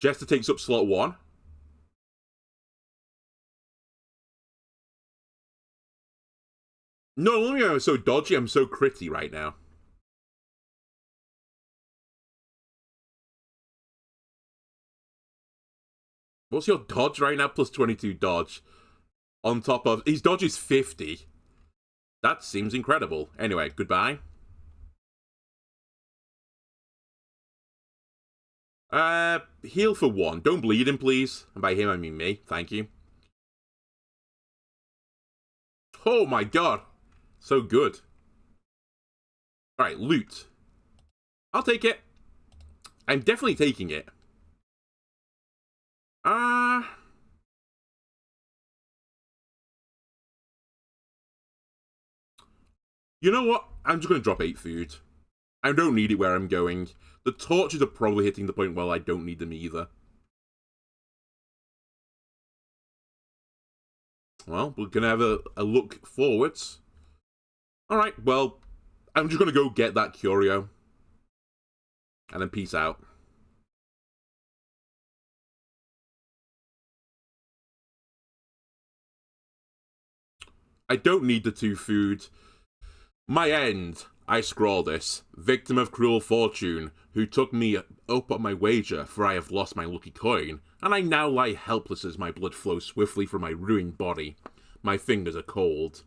Jester takes up slot 1. No, only I'm so dodgy, I'm so critty right now. What's your dodge right now? Plus 22 dodge. On top of... His dodge is 50. That seems incredible. Anyway, goodbye. Heal for 1. Don't bleed him, please. And by him, I mean me. Thank you. Oh my god. So good. Alright, loot. I'll take it. I'm definitely taking it. You know what? I'm just going to drop 8 food. I don't need it where I'm going. The torches are probably hitting the point where I don't need them either. Well, we're going to have a look forwards. Alright, well, I'm just going to go get that curio. And then peace out. I don't need the 2 food. My end. I scrawl this. Victim of cruel fortune, who took me up on my wager, for I have lost my lucky coin, and I now lie helpless as my blood flows swiftly from my ruined body. My fingers are cold.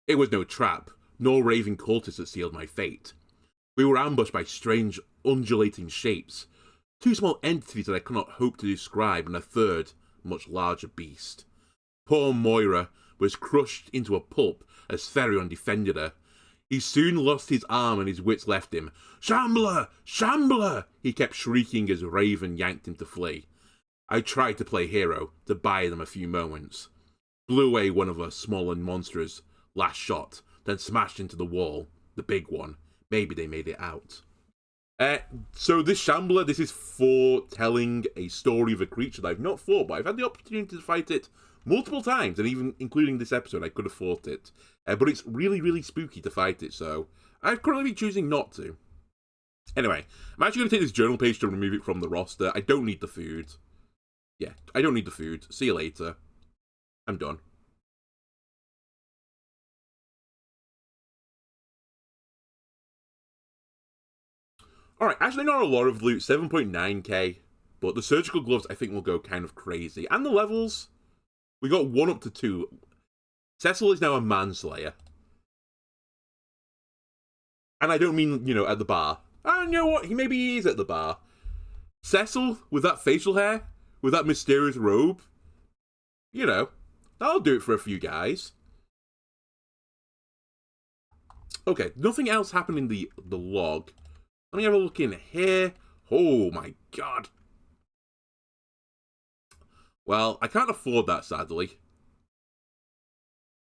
It was no trap, nor raving cultists that sealed my fate. We were ambushed by strange, undulating shapes, 2 small entities that I cannot hope to describe, and a third, much larger beast. Poor Moira was crushed into a pulp as Therion defended her. He soon lost his arm and his wits left him. "Shambler! Shambler!" he kept shrieking as Raven yanked him to flee. I tried to play hero, to buy them a few moments. Blew away one of the smaller monsters, last shot, then smashed into the wall, the big one. Maybe they made it out. Uh, so this Shambler, this is for telling a story of a creature that I've not fought, but I've had the opportunity to fight it multiple times, and even including this episode, I could have fought it. But it's really, really spooky to fight it, so I've currently been choosing not to. Anyway, I'm actually going to take this journal page to remove it from the roster. I don't need the food. Yeah, I don't need the food. See you later. I'm done. Alright, actually not a lot of loot, 7.9k, but the surgical gloves I think will go kind of crazy. And the levels, we got 1 up to 2. Cecil is now a manslayer. And I don't mean, you know, at the bar. And you know what, maybe he is at the bar. Cecil, with that facial hair, with that mysterious robe, you know, that'll do it for a few guys. Okay, nothing else happened in the log. Let me have a look in here. Oh my god. Well, I can't afford that, sadly.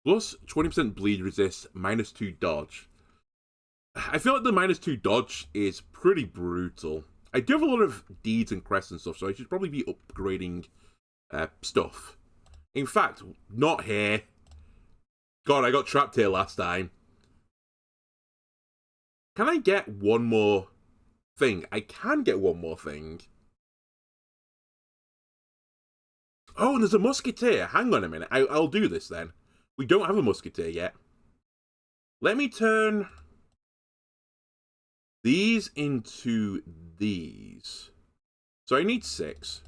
Plus 20% bleed resist, minus 2 dodge. I feel like the minus 2 dodge is pretty brutal. I do have a lot of deeds and crests and stuff, so I should probably be upgrading stuff. In fact, not here. God, I got trapped here last time. Can I get one more thing? I can get one more thing. Oh, and there's a musketeer. Hang on a minute. I'll do this then. We don't have a musketeer yet. Let me turn these into these. So I need 6.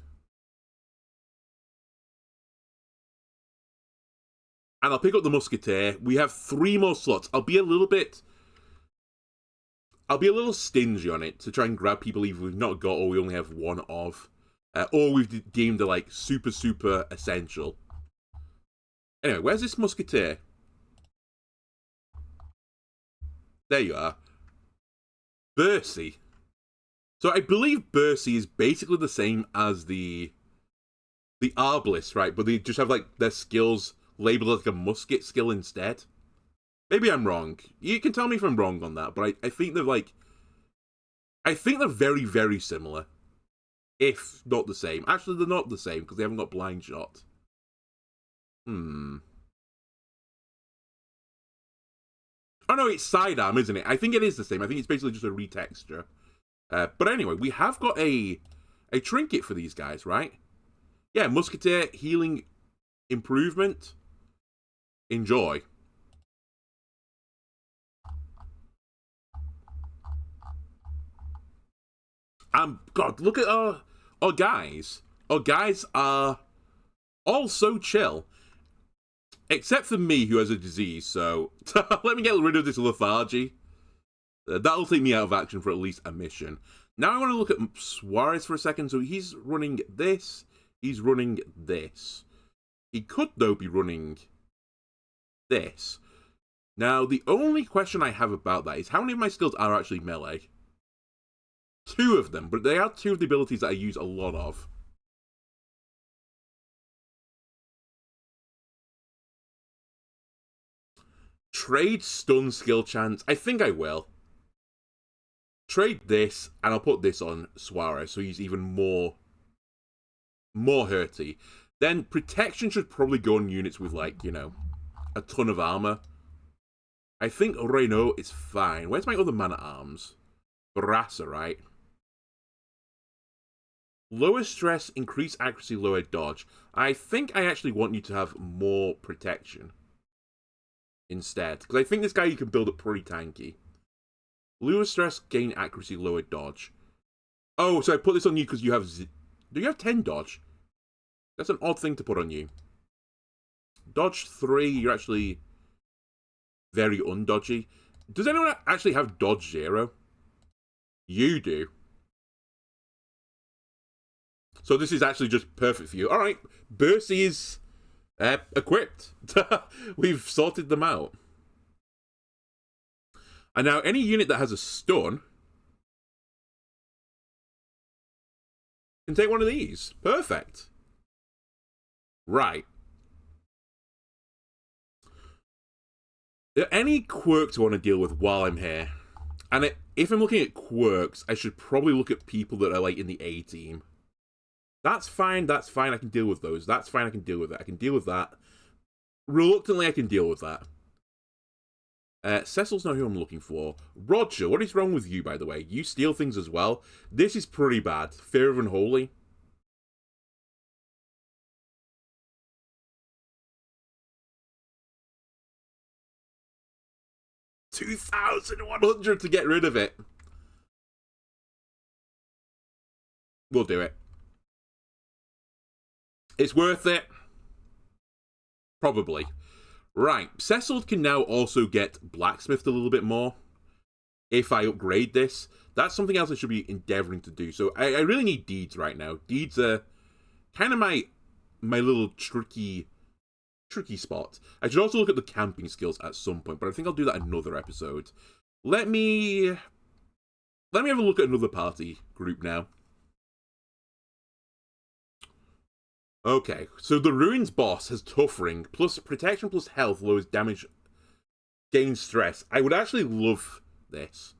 And I'll pick up the musketeer. We have 3 more slots. I'll be a little stingy on it to try and grab people either we've not got or we only have 1 of. Or we've deemed it like super, super essential. Anyway, where's this musketeer? There you are. Bercy. So I believe Bercy is basically the same as the Arbalist, right? But they just have like their skills labeled like a musket skill instead. Maybe I'm wrong. You can tell me if I'm wrong on that, but I think they're like... I think they're very, very similar. If not the same. Actually, they're not the same, because they haven't got blind shot. Oh no, it's sidearm, isn't it? I think it is the same. I think it's basically just a retexture. But anyway, we have got a trinket for these guys, right? Yeah, Musketeer, healing, improvement. Enjoy. God, look at our guys. Our guys are all so chill. Except for me, who has a disease, so let me get rid of this lethargy. That'll take me out of action for at least a mission. Now I want to look at Suarez for a second. So he's running this. He's running this. He could, though, be running this. Now, the only question I have about that is how many of my skills are actually melee? 2 of them, but they are 2 of the abilities that I use a lot of. Trade stun skill chance. I think I will. Trade this, and I'll put this on Suarez, so he's even more hurty. Then protection should probably go on units with, like, you know, a ton of armor. I think Renault is fine. Where's my other man-at-arms? Barassa, right? Lower stress, increase accuracy, lower dodge. I think I actually want you to have more protection instead. Because I think this guy you can build up pretty tanky. Lower stress, gain accuracy, lower dodge. Oh, so I put this on you because you have... Do you have 10 dodge? That's an odd thing to put on you. Dodge 3, you're actually very undodgy. Does anyone actually have dodge 0? You do. So this is actually just perfect for you. Alright, Bercy is equipped. We've sorted them out. And now any unit that has a stun can take one of these. Perfect. Right. Are there any quirks I want to deal with while I'm here? And if I'm looking at quirks, I should probably look at people that are, like, in the A team. That's fine, I can deal with those. That's fine, I can deal with it. I can deal with that. Reluctantly, I can deal with that. Cecil's not who I'm looking for. Roger, what is wrong with you, by the way? You steal things as well? This is pretty bad. Fear of Unholy. $2,100 to get rid of it. We'll do it. It's worth it. Probably. Right, Cecil can now also get blacksmithed a little bit more if I upgrade this. That's something else I should be endeavoring to do. So I really need deeds right now. Deeds are kind of my little tricky spot. I should also look at the camping skills at some point, but I think I'll do that another episode. Let me have a look at another party group now. Okay, so the Ruins boss has Tough Ring, plus protection plus health lowers damage, gain stress. I would actually love this.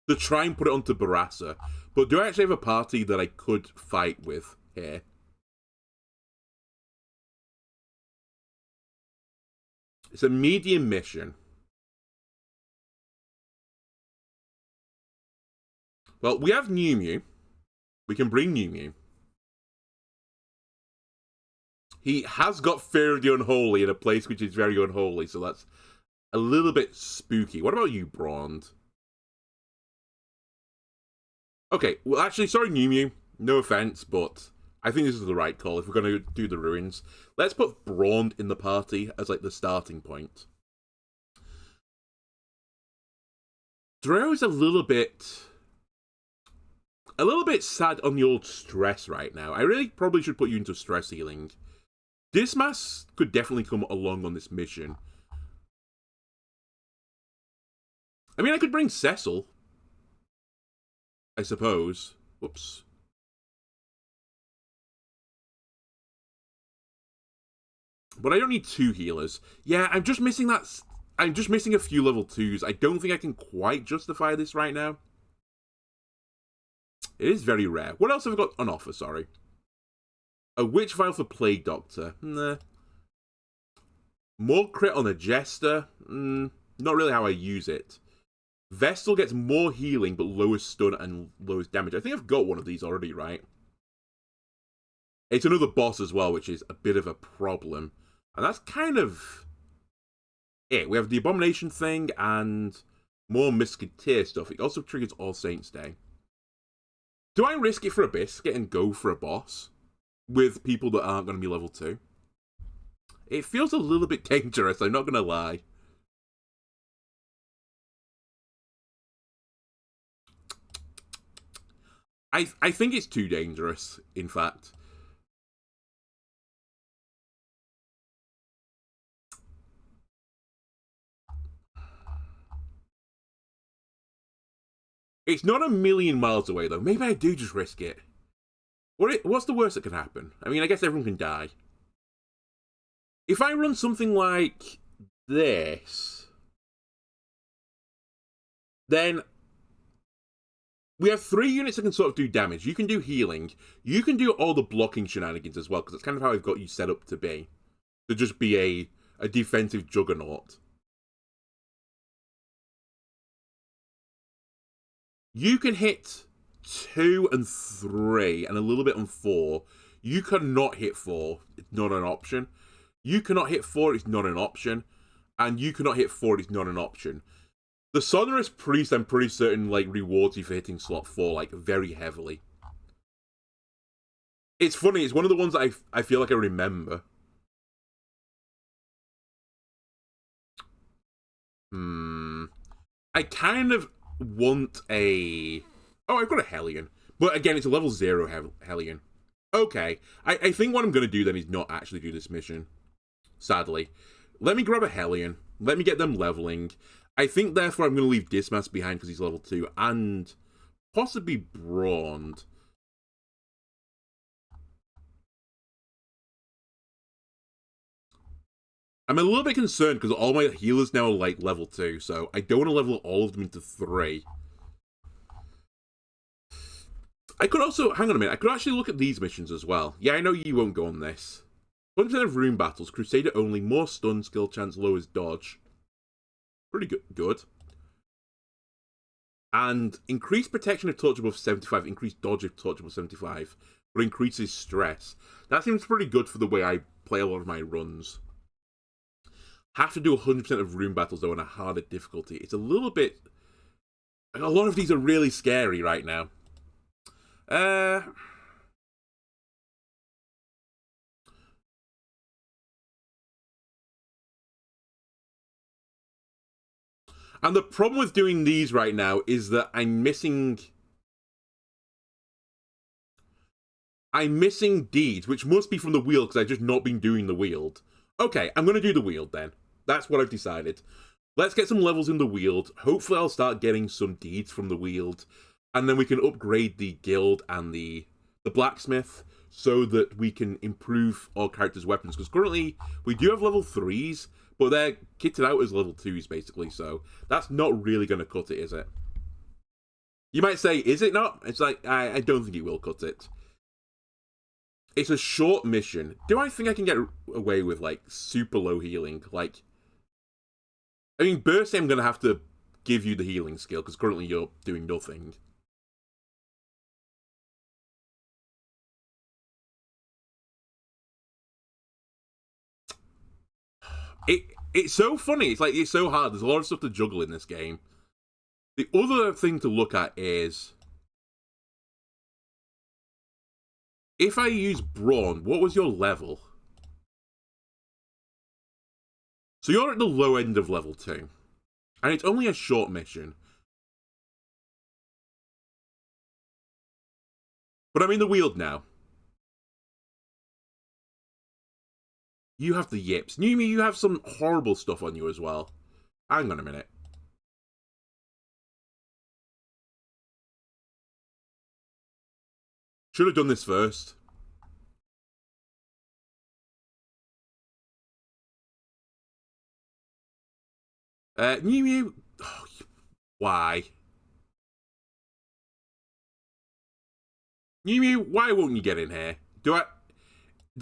To try and put it onto Barassa. But do I actually have a party that I could fight with here? It's a medium mission. Well, we have New Mew. We can bring New Mew. He has got Fear of the Unholy in a place which is very unholy, so that's a little bit spooky. What about you, Brond? Okay, well, actually, sorry, New Mew. No offense, but I think this is the right call if we're going to do the Ruins. Let's put Brond in the party as, like, the starting point. Drow is a little bit sad on the old stress right now. I really probably should put you into stress healing. Dismas could definitely come along on this mission. I mean, I could bring Cecil, I suppose. Whoops. But I don't need 2 healers. Yeah, I'm just missing that. I'm just missing a few level 2s. I don't think I can quite justify this right now. It is very rare. What else have I got on offer, sorry? A Witch Vial for Plague Doctor. Nah. More crit on a Jester. Not really how I use it. Vestal gets more healing, but lowest stun and lowest damage. I think I've got one of these already, right? It's another boss as well, which is a bit of a problem. And that's kind of it. We have the Abomination thing and more Musketeer stuff. It also triggers All Saints Day. Do I risk it for a biscuit and go for a boss with people that aren't going to be level 2? It feels a little bit dangerous, I'm not going to lie. I think it's too dangerous, in fact. It's not a million miles away, though. Maybe I do just risk it. What's the worst that can happen? I mean, I guess everyone can die. If I run something like this, then we have 3 units that can sort of do damage. You can do healing. You can do all the blocking shenanigans as well, because that's kind of how I've got you set up to be. To just be a defensive juggernaut. You can hit 2 and 3, and a little bit on 4. You cannot hit 4. It's not an option. You cannot hit 4. It's not an option. And you cannot hit 4. It's not an option. The Sonorous Priest, I'm pretty certain, like, rewards you for hitting slot 4, like, very heavily. It's funny. It's one of the ones that I feel like I remember. I kind of want a... Oh, I've got a Hellion. But again, it's a level 0 Hellion. Okay. I think what I'm going to do then is not actually do this mission. Sadly. Let me grab a Hellion. Let me get them leveling. I think, therefore, I'm going to leave Dismas behind because he's level 2. And possibly Brond. I'm a little bit concerned because all my healers now are like level 2, so I don't want to level all of them into 3. I could also, hang on a minute, I could actually look at these missions as well. Yeah, I know you won't go on this. 100% of rune battles, Crusader only, more stun, skill chance, lowers dodge. Pretty good. And increased protection if touch above 75, increased dodge if touch above 75, but increases stress. That seems pretty good for the way I play a lot of my runs. Have to do 100% of rune battles though on a harder difficulty. It's a little bit... A lot of these are really scary right now. And the problem with doing these right now is that I'm missing deeds, which must be from the Weald because I've just not been doing the Weald. Okay, I'm going to do the Weald then. That's what I've decided. Let's get some levels in the Weald. Hopefully I'll start getting some deeds from the Weald. And then we can upgrade the guild and the blacksmith so that we can improve our characters' weapons. Because currently we do have level 3s, but they're kitted out as level 2s basically. So that's not really going to cut it, is it? You might say, is it not? It's like, I don't think it will cut it. It's a short mission. Do I think I can get away with, like, super low healing? Like, I mean, Burst, I'm going to have to give you the healing skill, because currently you're doing nothing. It's so funny. It's like, it's so hard. There's a lot of stuff to juggle in this game. The other thing to look at is... If I use Braun, what was your level? So you're at the low end of level 2. And it's only a short mission. But I'm in the Weald now. You have the yips. Numi, you have some horrible stuff on you as well. Hang on a minute. Should have done this first. Numi... Oh, why? Numi, why won't you get in here? Do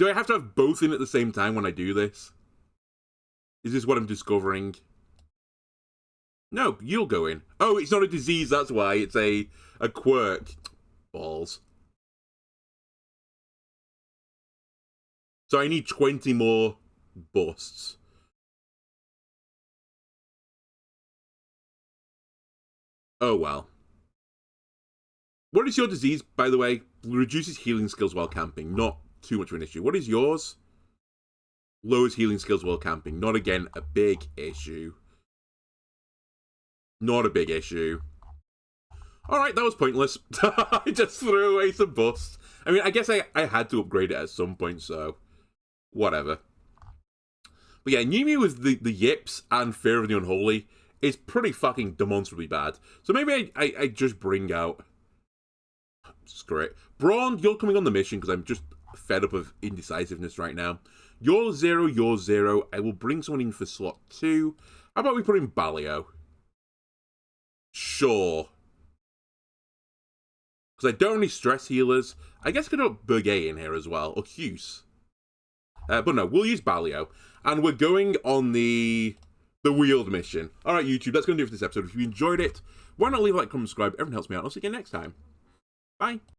I have to have both in at the same time when I do this? Is this what I'm discovering? No, you'll go in. Oh, it's not a disease, that's why. It's a quirk. Balls. So I need 20 more busts. Oh, well. What is your disease, by the way? Reduces healing skills while camping. Not too much of an issue. What is yours? Lowers healing skills while camping. Not, again, a big issue. Not a big issue. Alright, that was pointless. I just threw away some busts. I mean, I guess I had to upgrade it at some point, so... Whatever. But yeah, Numi with the yips and Fear of the Unholy is pretty fucking demonstrably bad. So maybe I just bring out... Screw it. Braun, you're coming on the mission because I'm just fed up of indecisiveness right now. You're 0, you're 0. I will bring someone in for slot 2. How about we put in Balio? Sure. Because I don't really stress healers. I guess I could put Burgay in here as well. Or Hughes. But no, we'll use Balio. And we're going on the Weald mission. Alright, YouTube, that's going to do it for this episode. If you enjoyed it, why not leave a like, comment, subscribe. Everyone helps me out. I'll see you again next time. Bye.